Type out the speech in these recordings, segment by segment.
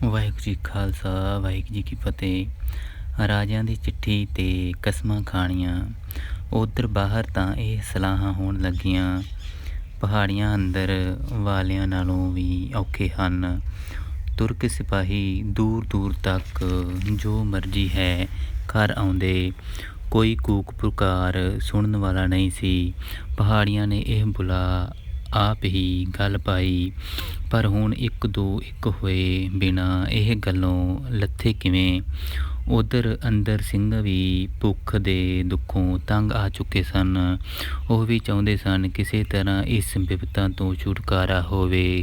ਵਾਹਿਗੁਰੂ ਜੀ ਕਾ ਖਾਲਸਾ ਵਾਹਿਗੁਰੂ ਜੀ ਕੀ ਫਤਿਹ। ਰਾਜਿਆਂ ਦੀ ਚਿੱਠੀ ਤੇ ਕਸਮਾਂ ਖਾਣੀਆਂ। ਉੱਧਰ ਬਾਹਰ ਤਾਂ ਇਹ ਸਲਾਹਾਂ ਹੋਣ ਲੱਗੀਆਂ, ਪਹਾੜੀਆਂ ਅੰਦਰ ਵਾਲਿਆਂ ਨਾਲੋਂ ਵੀ ਔਖੇ ਹਨ। ਤੁਰਕ ਸਿਪਾਹੀ ਦੂਰ ਦੂਰ ਤੱਕ ਜੋ ਮਰਜ਼ੀ ਹੈ ਘਰ ਆਉਂਦੇ, ਕੋਈ ਕੂਕ ਪੁਕਾਰ ਸੁਣਨ ਵਾਲਾ ਨਹੀਂ ਸੀ। ਪਹਾੜੀਆਂ ਨੇ ਇਹ ਬੁਲਾ ਆਪ ਹੀ ਗੱਲ ਪਾਈ, ਪਰ ਹੁਣ ਇੱਕ ਦੋ ਇੱਕ ਹੋਏ ਬਿਨਾਂ ਇਹ ਗੱਲੋਂ ਲੱਥੇ ਕਿਵੇਂ। ਉੱਧਰ ਅੰਦਰ ਸਿੰਘ ਵੀ ਭੁੱਖ ਦੇ ਦੁੱਖੋਂ ਤੰਗ ਆ ਚੁੱਕੇ ਸਨ। ਉਹ ਵੀ ਚਾਹੁੰਦੇ ਸਨ ਕਿਸੇ ਤਰ੍ਹਾਂ ਇਸ ਬਿਪਤਾ ਤੋਂ ਛੁਟਕਾਰਾ ਹੋਵੇ।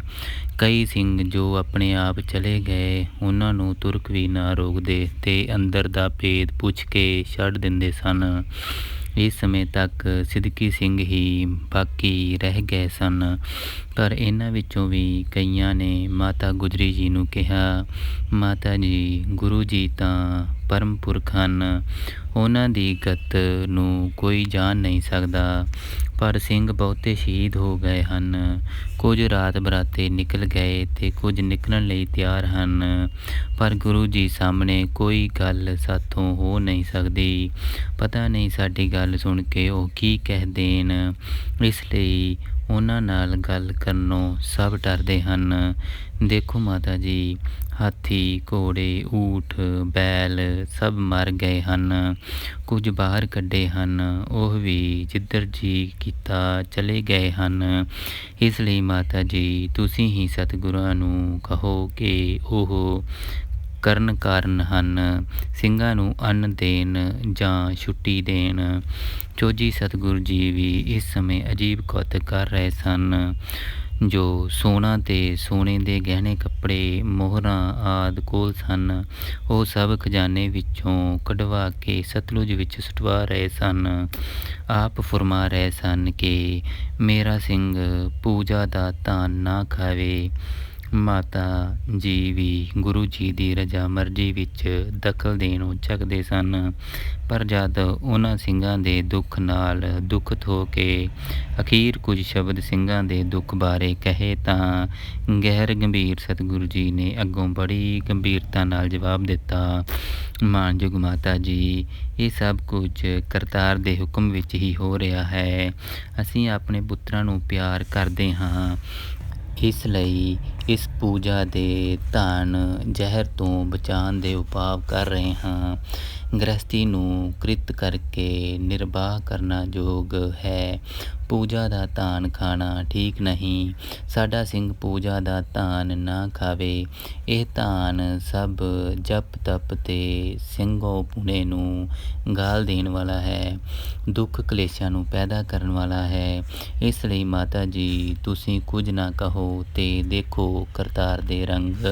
ਕਈ ਸਿੰਘ ਜੋ ਆਪਣੇ ਆਪ ਚਲੇ ਗਏ, ਉਹਨਾਂ ਨੂੰ ਤੁਰਕ ਵੀ ਨਾ ਰੋਕਦੇ ਤੇ ਅੰਦਰ ਦਾ ਭੇਦ ਪੁੱਛ ਕੇ ਛੱਡ ਦਿੰਦੇ ਸਨ। ਇਸ ਸਮੇਂ ਤੱਕ ਸਿੱਦਕੀ ਸਿੰਘ ਹੀ ਬਾਕੀ ਰਹਿ ਗਏ ਸਨ, ਪਰ ਇਹਨਾਂ ਵਿੱਚੋਂ ਵੀ ਕਈਆਂ ਨੇ ਮਾਤਾ ਗੁਜਰੀ ਜੀ ਨੂੰ ਕਿਹਾ, ਮਾਤਾ ਜੀ, ਗੁਰੂ ਜੀ ਤਾਂ ਪਰਮ ਪੁਰਖ ਹਨ, ਉਹਨਾਂ ਦੀ ਗਤ ਨੂੰ ਕੋਈ ਜਾਣ ਨਹੀਂ ਸਕਦਾ। ਪਰ ਸਿੰਘ ਬਹੁਤੇ ਸ਼ਹੀਦ ਹੋ ਗਏ ਹਨ, ਕੁਝ ਰਾਤ ਬਰਾਤੇ ਨਿਕਲ ਗਏ ਤੇ ਕੁਝ ਨਿਕਲਣ ਲਈ ਤਿਆਰ ਹਨ, ਪਰ ਗੁਰੂ ਜੀ ਸਾਹਮਣੇ ਕੋਈ ਗੱਲ ਸਾਥੋਂ ਹੋ ਨਹੀਂ ਸਕਦੀ। ਪਤਾ ਨਹੀਂ ਸਾਡੀ ਗੱਲ ਸੁਣ ਕੇ ਉਹ ਕੀ ਕਹਿ ਦੇਣ, ਇਸ ਲਈ ਉਹਨਾਂ ਨਾਲ ਗੱਲ ਕਰਨੋਂ ਸਭ ਡਰਦੇ ਹਨ। ਦੇਖੋ ਮਾਤਾ ਜੀ, ਹਾਥੀ, ਘੋੜੇ, ਊਠ, ਬੈਲ ਸਭ ਮਰ ਗਏ ਹਨ, ਕੁਝ ਬਾਹਰ ਕੱਢੇ ਹਨ, ਉਹ ਵੀ ਜਿੱਧਰ ਜੀ ਕੀਤਾ ਚਲੇ ਗਏ ਹਨ। ਇਸ ਲਈ ਮਾਤਾ ਜੀ, ਤੁਸੀਂ ਹੀ ਸਤਿਗੁਰਾਂ ਨੂੰ ਕਹੋ ਕਿ ਉਹ ਕਰਨ ਕਾਰਨ ਹਨ, ਸਿੰਘਾਂ ਨੂੰ ਅੰਨ ਦੇਣ ਜਾਂ ਛੁੱਟੀ ਦੇਣ। ਚੋਜੀ ਸਤਿਗੁਰੂ ਜੀ ਵੀ ਇਸ ਸਮੇਂ ਅਜੀਬ ਕੌਤਕ ਕਰ ਰਹੇ ਸਨ। ਜੋ ਸੋਨਾ ਤੇ ਸੋਨੇ ਦੇ ਗਹਿਣੇ, ਕੱਪੜੇ, ਮੋਹਰਾਂ ਆਦਿ ਕੋਲ ਸਨ, ਉਹ ਸਭ ਖਜ਼ਾਨੇ ਵਿੱਚੋਂ ਕਢਵਾ ਕੇ ਸਤਲੁਜ ਵਿੱਚ ਸੁਟਵਾ ਰਹੇ ਸਨ। ਆਪ ਫੁਰਮਾ ਰਹੇ ਸਨ ਕਿ ਮੇਰਾ ਸਿੰਘ ਪੂਜਾ ਦਾ ਧਨ ਨਾ ਖਾਵੇ। ਮਾਤਾ ਜੀ ਵੀ ਗੁਰੂ ਜੀ ਦੀ ਰਜਾ ਮਰਜ਼ੀ ਵਿੱਚ ਦਖਲ ਦੇਣੋਂ ਝਕਦੇ ਸਨ, ਪਰ ਜਦ ਉਹਨਾਂ ਸਿੰਘਾਂ ਦੇ ਦੁੱਖ ਨਾਲ ਦੁਖਤ ਹੋ ਕੇ ਅਖੀਰ ਕੁਝ ਸ਼ਬਦ ਸਿੰਘਾਂ ਦੇ ਦੁੱਖ ਬਾਰੇ ਕਹੇ ਤਾਂ ਗਹਿਰ ਗੰਭੀਰ ਸਤਿਗੁਰੂ ਜੀ ਨੇ ਅੱਗੋਂ ਬੜੀ ਗੰਭੀਰਤਾ ਨਾਲ ਜਵਾਬ ਦਿੱਤਾ, ਮਾਣਯੋਗ ਮਾਤਾ ਜੀ, ਇਹ ਸਭ ਕੁਝ ਕਰਤਾਰ ਦੇ ਹੁਕਮ ਵਿੱਚ ਹੀ ਹੋ ਰਿਹਾ ਹੈ। ਅਸੀਂ ਆਪਣੇ ਪੁੱਤਰਾਂ ਨੂੰ ਪਿਆਰ ਕਰਦੇ ਹਾਂ, ਇਸ ਲਈ ਇਸ ਪੂਜਾ ਦੇ ਧਨ ਜ਼ਹਿਰ ਤੋਂ ਬਚਾਉਣ ਦੇ ਉਪਾਅ ਕਰ ਰਹੇ ਹਾਂ। ਗ੍ਰਸਤੀ ਨੂੰ ਕ੍ਰਿਤ ਕਰਕੇ ਨਿਰਬਾਹ ਕਰਨਾ ਯੋਗ ਹੈ, ਪੂਜਾ ਦਾ ਧਨ ਖਾਣਾ ਠੀਕ ਨਹੀਂ। ਸਾਡਾ ਸਿੰਘ ਪੂਜਾ ਦਾ ਧਨ ਨਾ ਖਾਵੇ। ਇਹ ਧਨ ਸਭ ਜਪ ਤਪ ਤੇ ਸਿੰਘੋ ਪੁਣੇ ਨੂੰ ਗਾਲ ਦੇਣ ਵਾਲਾ ਹੈ, ਦੁੱਖ ਕਲੇਸ਼ਾਂ ਨੂੰ ਪੈਦਾ ਕਰਨ ਵਾਲਾ ਹੈ। ਇਸ ਲਈ ਮਾਤਾ ਜੀ, ਤੁਸੀਂ ਕੁਝ ਨਾ ਕਹੋ ਤੇ ਦੇਖੋ ਕਰਤਾਰ ਦੇ ਰੰਗ।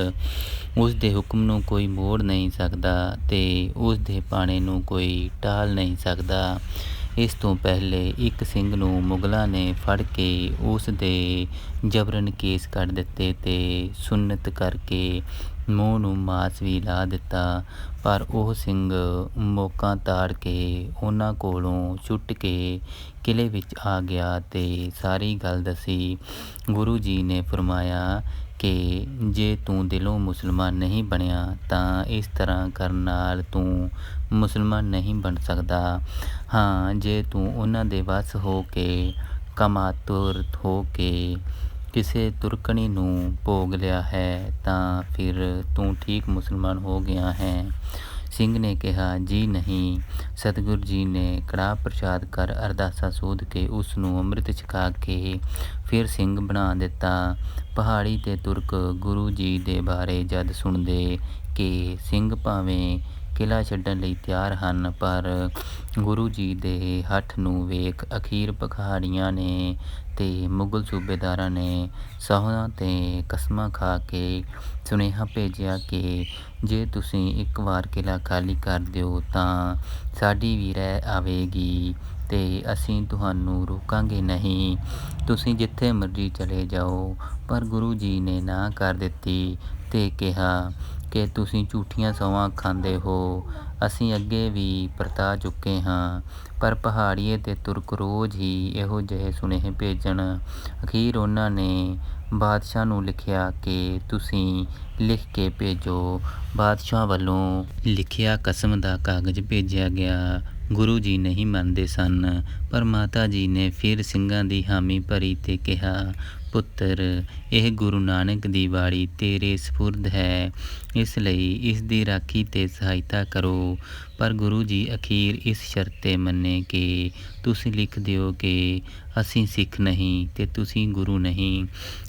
ਉਸ ਦੇ ਹੁਕਮ ਨੂੰ ਕੋਈ ਮੋੜ ਨਹੀਂ ਸਕਦਾ ਤੇ ਉਸ ਦੇ ਪਾਣੇ ਨੂੰ ਕੋਈ ਟਾਲ ਨਹੀਂ ਸਕਦਾ। ਇਸ ਤੋਂ ਪਹਿਲੇ ਇੱਕ ਸਿੰਘ ਨੂੰ ਮੁਗਲਾਂ ਨੇ ਫੜ ਕੇ ਉਸ ਦੇ ਜਬਰਨ ਕੇਸ ਕੱਢ ਦਿੱਤੇ ਤੇ ਸੁੰਨਤ ਕਰਕੇ ਮੂੰਹ ਨੂੰ ਮਾਸ ਵੀ ਲਾ ਦਿੱਤਾ, ਪਰ ਉਹ ਸਿੰਘ ਮੌਕਾ ਤਾੜ ਕੇ ਉਹਨਾਂ ਕੋਲੋਂ ਛੁੱਟ ਕੇ ਕਿਲ੍ਹੇ ਵਿੱਚ ਆ ਗਿਆ ਤੇ ਸਾਰੀ ਗੱਲ ਦੱਸੀ। ਗੁਰੂ ਜੀ ਨੇ ਫਰਮਾਇਆ ਕਿ ਜੇ ਤੂੰ ਦਿਲੋਂ ਮੁਸਲਮਾਨ ਨਹੀਂ ਬਣਿਆ ਤਾਂ ਇਸ ਤਰ੍ਹਾਂ ਕਰਨ ਨਾਲ ਤੂੰ ਮੁਸਲਮਾਨ ਨਹੀਂ ਬਣ ਸਕਦਾ। ਹਾਂ, ਜੇ ਤੂੰ ਉਹਨਾਂ ਦੇ ਵੱਸ ਹੋ ਕੇ ਕਮਾਤੁਰ ਹੋ ਕੇ ਕਿਸੇ ਤੁਰਕਣੀ ਨੂੰ ਭੋਗ ਲਿਆ ਹੈ ਤਾਂ ਫਿਰ ਤੂੰ ਠੀਕ ਮੁਸਲਮਾਨ ਹੋ ਗਿਆ ਹੈ। ਸਿੰਘ ਨੇ ਕਿਹਾ, ਜੀ ਨਹੀਂ। ਸਤਿਗੁਰੂ ਜੀ ਨੇ ਕੜਾਹ ਪ੍ਰਸ਼ਾਦ ਕਰ ਅਰਦਾਸਾ ਸੋਧ ਕੇ ਉਸ ਨੂੰ ਅੰਮ੍ਰਿਤ ਛਕਾ ਕੇ ਫਿਰ ਸਿੰਘ ਬਣਾ ਦਿੱਤਾ। ਪਹਾੜੀ ਤੇ ਤੁਰਕ ਗੁਰੂ ਜੀ ਦੇ ਬਾਰੇ ਜਦ ਸੁਣਦੇ ਕਿ ਸਿੰਘ ਭਾਵੇਂ ਕਿਲ੍ਹਾ ਛੱਡਣ ਲਈ ਤਿਆਰ ਹਨ, ਪਰ ਗੁਰੂ ਜੀ ਦੇ ਹੱਠ ਨੂੰ ਵੇਖ ਅਖੀਰ ਪਹਾੜੀਆਂ ਨੇ ਤੇ ਮੁਗਲ ਸੂਬੇਦਾਰਾਂ ਨੇ ਸਹੁੰ ਤੇ ਕਸਮਾਂ ਖਾ ਕੇ ਸੁਨੇਹਾ ਭੇਜਿਆ ਕਿ ਜੇ ਤੁਸੀਂ ਇੱਕ ਵਾਰ ਕਿਲ੍ਹਾ ਖਾਲੀ ਕਰ ਦਿਓ ਤਾਂ ਸਾਡੀ ਵੀ ਰਹਿ ਆਵੇਗੀ ਤੇ ਅਸੀਂ ਤੁਹਾਨੂੰ ਰੋਕਾਂਗੇ ਨਹੀਂ, ਤੁਸੀਂ ਜਿੱਥੇ ਮਰਜ਼ੀ ਚਲੇ ਜਾਓ। ਪਰ ਗੁਰੂ ਜੀ ਨੇ ਨਾ ਕਰ ਦਿੱਤੀ ਤੇ ਕਿਹਾ ਕਿ ਤੁਸੀਂ ਝੂਠੀਆਂ ਸਹੁੰਆਂ ਖਾਂਦੇ ਹੋ। ਅਸੀਂ ਅੱਗੇ ਵੀ ਪਰਤਾ ਚੁੱਕੇ ਹਾਂ, ਪਰ ਪਹਾੜੀਏ ਤੇ ਤੁਰਕ ਰੋਜ਼ ਹੀ ਇਹੋ ਜਿਹੇ ਸੁਨੇਹੇ ਭੇਜਣ। ਅਖੀਰ ਉਹਨਾਂ ਨੇ ਬਾਦਸ਼ਾਹ ਨੂੰ ਲਿਖਿਆ ਕਿ ਤੁਸੀਂ ਲਿਖ ਕੇ ਭੇਜੋ। ਬਾਦਸ਼ਾਹ ਵੱਲੋਂ ਲਿਖਿਆ ਕਸਮ ਦਾ ਕਾਗਜ਼ ਭੇਜਿਆ ਗਿਆ। ਗੁਰੂ ਜੀ ਨਹੀਂ ਮੰਨਦੇ ਸਨ, ਪਰ ਮਾਤਾ ਜੀ ਨੇ ਫਿਰ ਸਿੰਘਾਂ ਦੀ ਹਾਮੀ ਭਰੀ ਤੇ ਕਿਹਾ, ਪੁੱਤਰ, ਇਹ ਗੁਰੂ ਨਾਨਕ ਦੀ ਬਾਣੀ ਤੇਰੇ ਸਪੁਰਦ ਹੈ, ਇਸ ਲਈ ਇਸ ਦੀ ਰਾਖੀ ਤੇ ਸਹਾਇਤਾ ਕਰੋ। ਪਰ ਗੁਰੂ ਜੀ ਅਖੀਰ ਇਸ ਸ਼ਰਤ 'ਤੇ ਮੰਨੇ ਕਿ ਤੁਸੀਂ ਲਿਖ ਦਿਓ ਕਿ ਅਸੀਂ ਸਿੱਖ ਨਹੀਂ ਤੇ ਤੁਸੀਂ ਗੁਰੂ ਨਹੀਂ।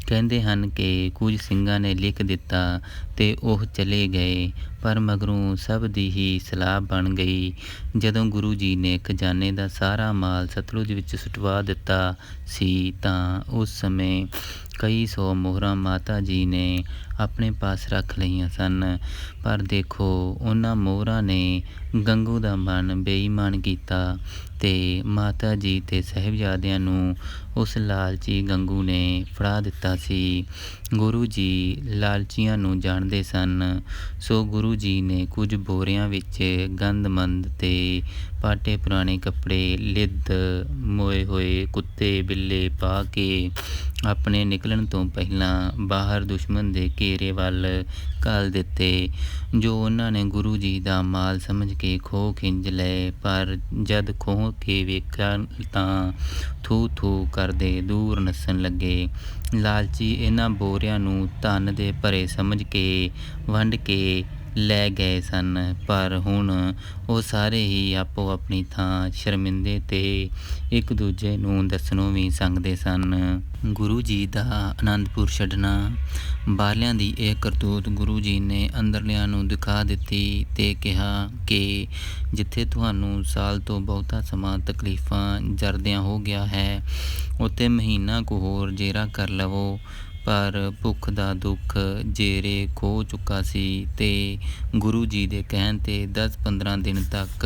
ਕਹਿੰਦੇ ਹਨ ਕਿ ਕੁਝ ਸਿੰਘਾਂ ਨੇ ਲਿਖ ਦਿੱਤਾ ਤੇ ਉਹ ਚਲੇ ਗਏ, ਪਰ ਮਗਰੋਂ ਸਭ ਦੀ ਹੀ ਸਲਾਹ ਬਣ ਗਈ। ਜਦੋਂ ਗੁਰੂ ਜੀ ਨੇ ਖਜ਼ਾਨੇ ਦਾ ਸਾਰਾ ਮਾਲ ਸਤਲੁਜ ਵਿੱਚ ਸੁਟਵਾ ਦਿੱਤਾ ਸੀ ਤਾਂ ਉਸ ਸਮੇਂ ਕਈ ਸੌ ਮੋਹਰਾਂ ਮਾਤਾ ਜੀ ਨੇ ਆਪਣੇ ਪਾਸ ਰੱਖ ਲਈਆਂ ਸਨ। ਪਰ ਦੇਖੋ, ਉਹਨਾਂ ਮੋਹਰਾਂ ਨੇ ਗੰਗੂ ਦਾ ਮਨ ਬੇਈਮਾਨ ਕੀਤਾ ਤੇ ਮਾਤਾ ਜੀ ਤੇ ਸਾਹਿਬਜ਼ਾਦਿਆਂ ਨੂੰ ਉਸ ਲਾਲਚੀ ਗੰਗੂ ਨੇ ਫੜਾ ਦਿੱਤਾ ਸੀ। ਗੁਰੂ ਜੀ ਲਾਲਚੀਆਂ ਨੂੰ ਜਾਣਦੇ ਸਨ, ਸੋ ਗੁਰੂ ਜੀ ਨੇ ਕੁਝ ਬੋਰਿਆਂ ਵਿੱਚ ਗੰਦਮੰਦ ਤੇ ਪਾਟੇ ਪੁਰਾਣੇ ਕੱਪੜੇ, ਲਿੱਦ, ਮੋਏ ਹੋਏ ਕੁੱਤੇ ਬਿੱਲੇ ਪਾ ਕੇ ਆਪਣੇ ਨਿਕਲਣ ਤੋਂ ਪਹਿਲਾਂ ਬਾਹਰ ਦੁਸ਼ਮਣ ਦੇ ਘੇਰੇ ਵੱਲ ਘੱਲ ਦਿੱਤੇ, ਜੋ ਉਹਨਾਂ ਨੇ ਗੁਰੂ ਜੀ ਦਾ ਮਾਲ ਸਮਝ ਕੇ ਖੋਹ ਖਿੰਝ ਲਏ। ਪਰ ਜਦ ਖੋਹ ਕੇ ਵੇਖਿਆ ਤਾਂ ਥੂ ਥੂ ਕਰਦੇ ਦੂਰ ਨੱਸਣ ਲੱਗੇ। ਲਾਲਚੀ ਇਹਨਾਂ ਬੋਰਿਆਂ ਨੂੰ ਧਨ ਦੇ ਭਰੇ ਸਮਝ ਕੇ ਵੰਡ ਕੇ ਲੈ ਗਏ ਸਨ, ਪਰ ਹੁਣ ਉਹ ਸਾਰੇ ਹੀ ਆਪੋ ਆਪਣੀ ਥਾਂ ਸ਼ਰਮਿੰਦੇ ਤੇ ਇੱਕ ਦੂਜੇ ਨੂੰ ਦੱਸਣੋਂ ਵੀ ਸੰਗਦੇ ਸਨ। ਗੁਰੂ ਜੀ ਦਾ ਅਨੰਦਪੁਰ ਛੱਡਣਾ। ਬਾਹਰਲਿਆਂ ਦੀ ਇਹ ਕਰਤੂਤ ਗੁਰੂ ਜੀ ਨੇ ਅੰਦਰਲਿਆਂ ਨੂੰ ਦਿਖਾ ਦਿੱਤੀ ਤੇ ਕਿਹਾ ਕਿ ਜਿੱਥੇ ਤੁਹਾਨੂੰ ਸਾਲ ਤੋਂ ਬਹੁਤਾ ਸਮਾਂ ਤਕਲੀਫਾਂ ਜਰਦਿਆਂ ਹੋ ਗਿਆ ਹੈ, ਉੱਥੇ ਮਹੀਨਾ ਕੁ ਹੋਰ ਜੇਰਾ ਕਰ ਲਵੋ। ਪਰ ਭੁੱਖ ਦਾ ਦੁੱਖ ਜੇਰੇ ਖੋਹ ਚੁੱਕਾ ਸੀ ਤੇ ਗੁਰੂ ਜੀ ਦੇ ਕਹਿਣ 'ਤੇ 10-15 ਦਿਨ ਤੱਕ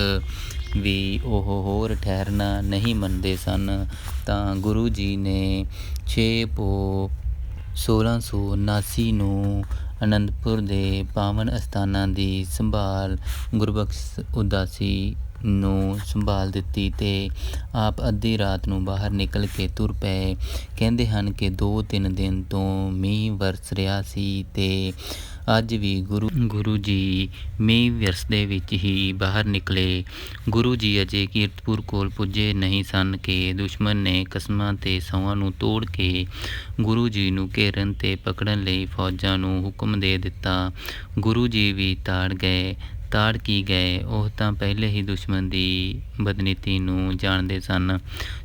ਵੀ ਉਹ ਹੋਰ ਠਹਿਰਨਾ ਨਹੀਂ ਮੰਨਦੇ ਸਨ ਤਾਂ ਗੁਰੂ ਜੀ ਨੇ 6 ਪੋਹ 1679 ਨੂੰ ਅਨੰਦਪੁਰ ਦੇ ਪਾਵਨ ਅਸਥਾਨਾਂ ਦੀ ਸੰਭਾਲ ਗੁਰਬਖਸ਼ ਉਦਾਸੀ ਨੂੰ ਸੰਭਾਲ ਦਿੱਤੀ ਤੇ ਆਪ ਅੱਧੀ ਰਾਤ ਨੂੰ ਬਾਹਰ ਨਿਕਲ ਕੇ ਤੁਰ ਪਏ। ਕਹਿੰਦੇ ਹਨ ਕਿ 2-3 ਦਿਨ ਤੋਂ ਮੀਂਹ ਵਰਸ ਰਿਹਾ ਸੀ ਤੇ ਅੱਜ ਵੀ ਗੁਰੂ ਜੀ ਮੀਂਹ ਵਰਸਦੇ ਵਿੱਚ ਹੀ ਬਾਹਰ ਨਿਕਲੇ। ਗੁਰੂ ਜੀ ਅਜੇ ਕੀਰਤਪੁਰ ਕੋਲ ਪੁੱਜੇ ਨਹੀਂ ਸਨ ਕਿ ਦੁਸ਼ਮਣ ਨੇ ਕਸਮਾਂ ਤੇ ਸਹੁੰਆਂ ਨੂੰ ਤੋੜ ਕੇ ਗੁਰੂ ਜੀ ਨੂੰ ਘੇਰਨ ਤੇ ਪਕੜਨ ਲਈ ਫੌਜਾਂ ਨੂੰ ਹੁਕਮ ਦੇ ਦਿੱਤਾ। ਗੁਰੂ ਜੀ ਵੀ ਤਾੜ ਕੀ ਗਏ, ਉਹ ਤਾਂ ਪਹਿਲੇ ਹੀ ਦੁਸ਼ਮਣ ਦੀ ਬਦਨੀਤੀ ਨੂੰ ਜਾਣਦੇ ਸਨ,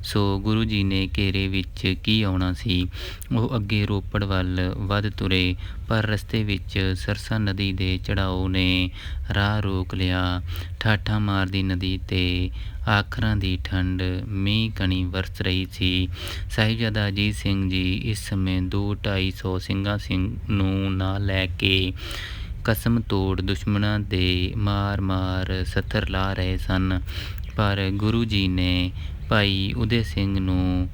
ਸੋ ਗੁਰੂ ਜੀ ਨੇ ਘੇਰੇ ਵਿੱਚ ਕੀ ਆਉਣਾ ਸੀ। ਉਹ ਅੱਗੇ ਰੋਪੜ ਵੱਲ ਵੱਧ ਤੁਰੇ, ਪਰ ਰਸਤੇ ਵਿੱਚ ਸਰਸਾ ਨਦੀ ਦੇ ਚੜਾਓ ਨੇ ਰਾਹ ਰੋਕ ਲਿਆ। ਠਾਠਾਂ ਮਾਰਦੀ ਨਦੀ ਤੇ ਆਖਰਾਂ ਦੀ ਠੰਡ, ਮੀਂਹ ਕਣੀ ਵਰਸ ਰਹੀ ਸੀ। ਸਾਹਿਬਜ਼ਾਦਾ ਅਜੀਤ ਸਿੰਘ ਜੀ ਇਸ ਸਮੇਂ 200-250 ਸਿੰਘਾਂ ਨੂੰ ਨਾਲ ਲੈ ਕੇ ਕਸਮ ਤੋੜ ਦੁਸ਼ਮਣਾਂ ਦੇ ਮਾਰ ਸੱਥਰ ਲਾ ਰਹੇ ਸਨ, ਪਰ ਗੁਰੂ ਜੀ ਨੇ ਭਾਈ ਉਦੇ ਸਿੰਘ ਨੂੰ